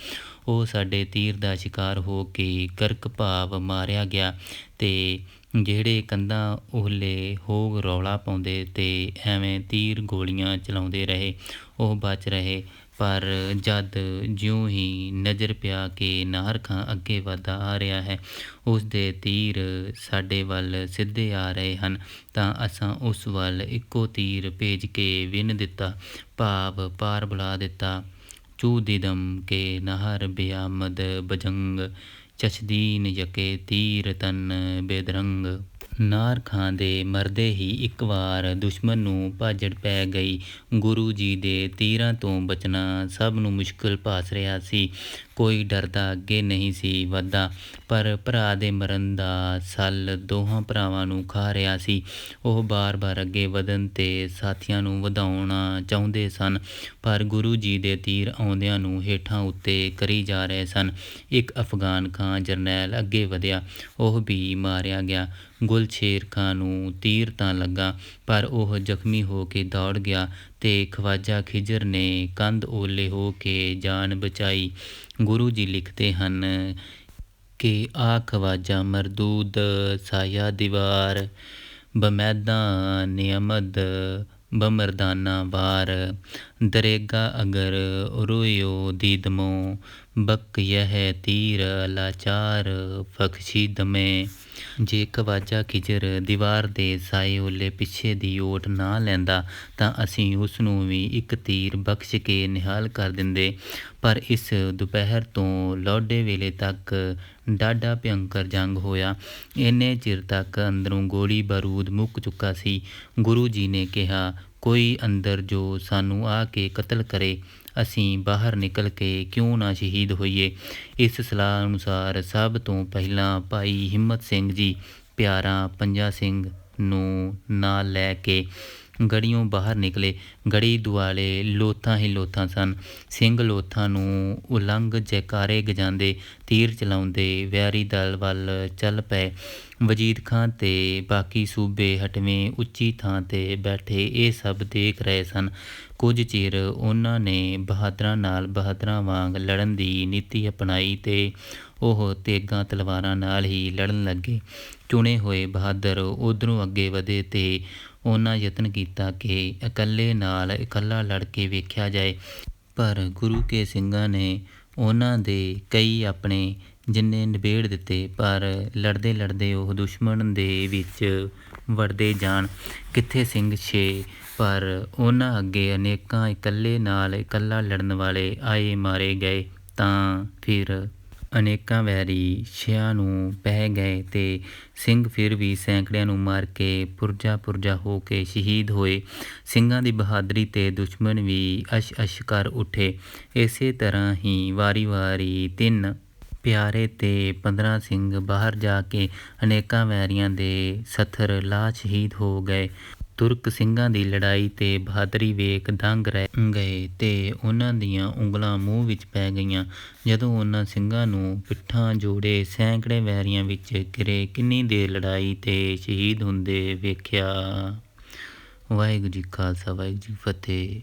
ਉਹ ਸਾਡੇ ਤੀਰ ਦਾ ਸ਼ਿਕਾਰ ਹੋ ਕੇ ਕਰਕ ਭਾਵ ਮਾਰਿਆ ਗਿਆ। ਤੇ ਜਿਹੜੇ ਕੰਧਾਂ ਓਹਲੇ ਹੋ ਰੌਲਾ ਪਾਉਂਦੇ ਤੇ ਐਵੇਂ ਤੀਰ ਗੋਲੀਆਂ ਚਲਾਉਂਦੇ ਰਹੇ, ਉਹ ਬਚ ਰਹੇ। ਪਰ ਜਦ ਜਿਉਂ ਹੀ ਨਜ਼ਰ ਪਿਆ ਕਿ ਨਾਹਰ ਖਾਂ ਅੱਗੇ ਵਧਦਾ ਆ ਰਿਹਾ ਹੈ, ਉਸ ਦੇ ਤੀਰ ਸਾਡੇ ਵੱਲ ਸਿੱਧੇ ਆ ਰਹੇ ਹਨ, ਤਾਂ ਅਸਾਂ ਉਸ ਵੱਲ ਇੱਕੋ ਤੀਰ ਭੇਜ ਕੇ ਵਿੰਨ੍ਹ ਦਿੱਤਾ, ਭਾਵ ਪਾਰ ਬੁਲਾ ਦਿੱਤਾ। ਚੂਦਿਦਮ ਕੇ ਨਾਹਰ ਬਿਆਮਦ ਬਜੰਗ ਚਸ਼ਦੀਨ ਯਕੇ ਤੀਰ ਤਨ ਬੇਦਰੰਗ। ਨਾਹਰ ਖਾਂ ਦੇ ਮਰਦੇ ਹੀ ਇੱਕ ਵਾਰ ਦੁਸ਼ਮਣ ਨੂੰ ਭਾਜੜ ਪੈ ਗਈ। ਗੁਰੂ ਜੀ ਦੇ ਤੀਰਾਂ ਤੋਂ ਬਚਣਾ ਸਭ ਨੂੰ ਮੁਸ਼ਕਿਲ ਭਾਸ ਰਿਹਾ ਸੀ। ਕੋਈ ਡਰਦਾ ਅੱਗੇ ਨਹੀਂ ਸੀ ਵੱਧਦਾ, ਪਰ ਭਰਾ ਦੇ ਮਰਨ ਦਾ ਸੱਲ ਦੋਹਾਂ ਭਰਾਵਾਂ ਨੂੰ ਖਾ ਰਿਹਾ ਸੀ। ਉਹ ਬਾਰ-ਬਾਰ ਅੱਗੇ ਵਧਣ ਤੇ ਸਾਥੀਆਂ ਨੂੰ ਵਧਾਉਣਾ ਚਾਹੁੰਦੇ ਸਨ, ਪਰ ਗੁਰੂ ਜੀ ਦੇ ਤੀਰ ਆਉਂਦਿਆਂ ਨੂੰ ਹੇਠਾਂ ਉੱਤੇ ਕਰੀ ਜਾ ਰਹੇ ਸਨ। ਇੱਕ ਅਫਗਾਨ ਖਾਂ ਜਰਨੈਲ ਅੱਗੇ ਵਧਿਆ, ਉਹ ਵੀ ਮਾਰਿਆ ਗਿਆ। ਗੁਲਸ਼ੇਰ ਖਾਂ ਨੂੰ ਤੀਰ ਤਾਂ ਲੱਗਾ, ਪਰ ਉਹ ਜ਼ਖਮੀ ਹੋ ਕੇ ਦੌੜ ਗਿਆ ਤੇ ਖਵਾਜਾ ਖਿਜ਼ਰ ਨੇ ਕੰਧ ਓਹਲੇ ਹੋ ਕੇ ਜਾਨ ਬਚਾਈ। ਗੁਰੂ ਜੀ ਲਿਖਦੇ ਹਨ ਕਿ ਆ ਖਵਾਜਾ ਮਰਦੂਦ ਸਾਇਆ ਦੀਵਾਰ ਬਮੈਦਾਂ ਨਿਅਮਦ ਬਮਰਦਾਨਾ ਵਾਰ। ਦਰੇਗਾ ਅਗਰ ਰੋਇਓ ਦੀਦਮੋ ਬਕ ਯਹ ਤੀਰ ਲਾਚਾਰ ਫਖਸ਼ੀ ਦਮੇ। ਜੇ ਖਵਾਜਾ ਖਿਜ਼ਰ ਦੀਵਾਰ ਦੇ ਸਾਏ ਓਹਲੇ ਪਿੱਛੇ ਦੀ ਓਟ ਨਾ ਲੈਂਦਾ ਤਾਂ ਅਸੀਂ ਉਸ ਨੂੰ ਵੀ ਇੱਕ ਤੀਰ ਬਖਸ਼ ਕੇ ਨਿਹਾਲ ਕਰ ਦਿੰਦੇ। ਪਰ ਇਸ ਦੁਪਹਿਰ ਤੋਂ ਲੌਡੇ ਵੇਲੇ ਤੱਕ ਡਾਢਾ ਭਿਅੰਕਰ ਜੰਗ ਹੋਇਆ। ਇੰਨੇ ਚਿਰ ਤੱਕ ਅੰਦਰੋਂ ਗੋਲੀ ਬਾਰੂਦ ਮੁੱਕ ਚੁੱਕਾ ਸੀ। ਗੁਰੂ ਜੀ ਨੇ ਕਿਹਾ, ਕੋਈ ਅੰਦਰ ਜੋ ਸਾਨੂੰ ਆ ਕੇ ਕਤਲ ਕਰੇ, ਅਸੀਂ ਬਾਹਰ ਨਿਕਲ ਕੇ ਕਿਉਂ ਨਾ ਸ਼ਹੀਦ ਹੋਈਏ। ਇਸ ਸਲਾਹ ਅਨੁਸਾਰ ਸਭ ਤੋਂ ਪਹਿਲਾਂ ਭਾਈ ਹਿੰਮਤ ਸਿੰਘ ਜੀ ਪਿਆਰਾ ਪੰਜਾ ਸਿੰਘ ਨੂੰ ਨਾਲ ਲੈ ਕੇ ਗੜ੍ਹੀਓਂ ਬਾਹਰ ਨਿਕਲੇ। ਗੜ੍ਹੀ ਦੁਆਲੇ ਲੋਥਾਂ ਹੀ ਲੋਥਾਂ ਸਨ। ਸਿੰਘ ਲੋਥਾਂ ਨੂੰ ਉਲੰਘ ਜੈਕਾਰੇ ਗਜਾਉਂਦੇ, ਤੀਰ ਚਲਾਉਂਦੇ ਵੈਰੀ ਦਲ ਵੱਲ ਚੱਲ ਪਏ। ਵਜੀਦ ਖਾਂ ਤੇ ਬਾਕੀ ਸੂਬੇ ਹਟਵੇਂ ਉੱਚੀ ਥਾਂ 'ਤੇ ਬੈਠੇ ਇਹ ਸਭ ਦੇਖ ਰਹੇ ਸਨ। ਕੁਝ ਚਿਰ ਉਹਨਾਂ ਨੇ ਬਹਾਦਰਾਂ ਨਾਲ ਬਹਾਦਰਾਂ ਵਾਂਗ ਲੜਨ ਦੀ ਨੀਤੀ ਅਪਣਾਈ ਤੇ ਉਹ ਤੇਗਾਂ ਤਲਵਾਰਾਂ ਨਾਲ ਹੀ ਲੜਨ ਲੱਗੇ। ਚੁਣੇ ਹੋਏ ਬਹਾਦਰ ਉੱਧਰੋਂ ਅੱਗੇ ਵਧੇ ਤੇ ਉਹਨਾਂ ਯਤਨ ਕੀਤਾ ਕਿ ਇਕੱਲੇ ਨਾਲ ਇਕੱਲਾ ਲੜ ਕੇ ਵੇਖਿਆ ਜਾਏ, ਪਰ ਗੁਰੂ ਕੇ ਸਿੰਘਾਂ ਨੇ ਉਹਨਾਂ ਦੇ ਕਈ ਆਪਣੇ ਜਿੰਨੇ ਨਿਬੇੜ ਦਿੱਤੇ। ਪਰ ਲੜਦੇ ਲੜਦੇ ਉਹ ਦੁਸ਼ਮਣ ਦੇ ਵਿੱਚ ਵੜਦੇ ਜਾਣ। ਕਿੱਥੇ ਸਿੰਘ ਛੇ, ਪਰ ਉਹਨਾਂ ਅੱਗੇ ਅਨੇਕਾਂ ਇਕੱਲੇ ਨਾਲ ਇਕੱਲਾ ਲੜਨ ਵਾਲੇ ਆਏ ਮਾਰੇ ਗਏ। ਤਾਂ ਫਿਰ ਅਨੇਕਾਂ ਵੈਰੀ ਛਿਆਂ ਨੂੰ ਪੈ ਗਏ ਤੇ ਸਿੰਘ ਫਿਰ ਵੀ ਸੈਂਕੜਿਆਂ ਨੂੰ ਮਾਰ ਕੇ ਪੁਰਜਾ ਪੁਰਜਾ ਹੋ ਕੇ ਸ਼ਹੀਦ ਹੋਏ। ਸਿੰਘਾਂ ਦੀ ਬਹਾਦਰੀ ਤੇ ਦੁਸ਼ਮਣ ਵੀ ਅਸ਼ ਅਸ਼ ਕਰ ਉੱਠੇ। ਇਸੇ ਤਰ੍ਹਾਂ ਹੀ ਵਾਰੀ ਵਾਰੀ 3 ਪਿਆਰੇ ਤੇ 15 ਸਿੰਘ ਬਾਹਰ ਜਾ ਕੇ ਅਨੇਕਾਂ ਵੈਰੀਆਂ ਦੇ ਸਥਰ ਲਾ ਸ਼ਹੀਦ ਹੋ ਗਏ। ਤੁਰਕ ਸਿੰਘਾਂ ਦੀ ਲੜਾਈ ਤੇ ਬਹਾਦਰੀ ਵੇਖ ਦੰਗ ਰਹਿ ਗਏ ਤੇ ਉਹਨਾਂ ਦੀਆਂ ਉਂਗਲਾਂ ਮੂੰਹ ਵਿੱਚ ਪੈ ਗਈਆਂ। ਜਦੋਂ ਉਹਨਾਂ ਸਿੰਘਾਂ ਨੂੰ ਪਿੱਠਾਂ ਜੋੜੇ ਸੈਂਕੜੇ ਵੈਰੀਆਂ ਵਿੱਚ ਘਿਰੇ ਕਿੰਨੀ ਦੇਰ ਲੜਾਈ ਤੇ ਸ਼ਹੀਦ ਹੁੰਦੇ ਵੇਖਿਆ। ਵਾਹਿਗੁਰੂ ਜੀ ਖਾਲਸਾ, ਵਾਹਿਗੁਰੂ ਜੀ ਫਤਿਹ।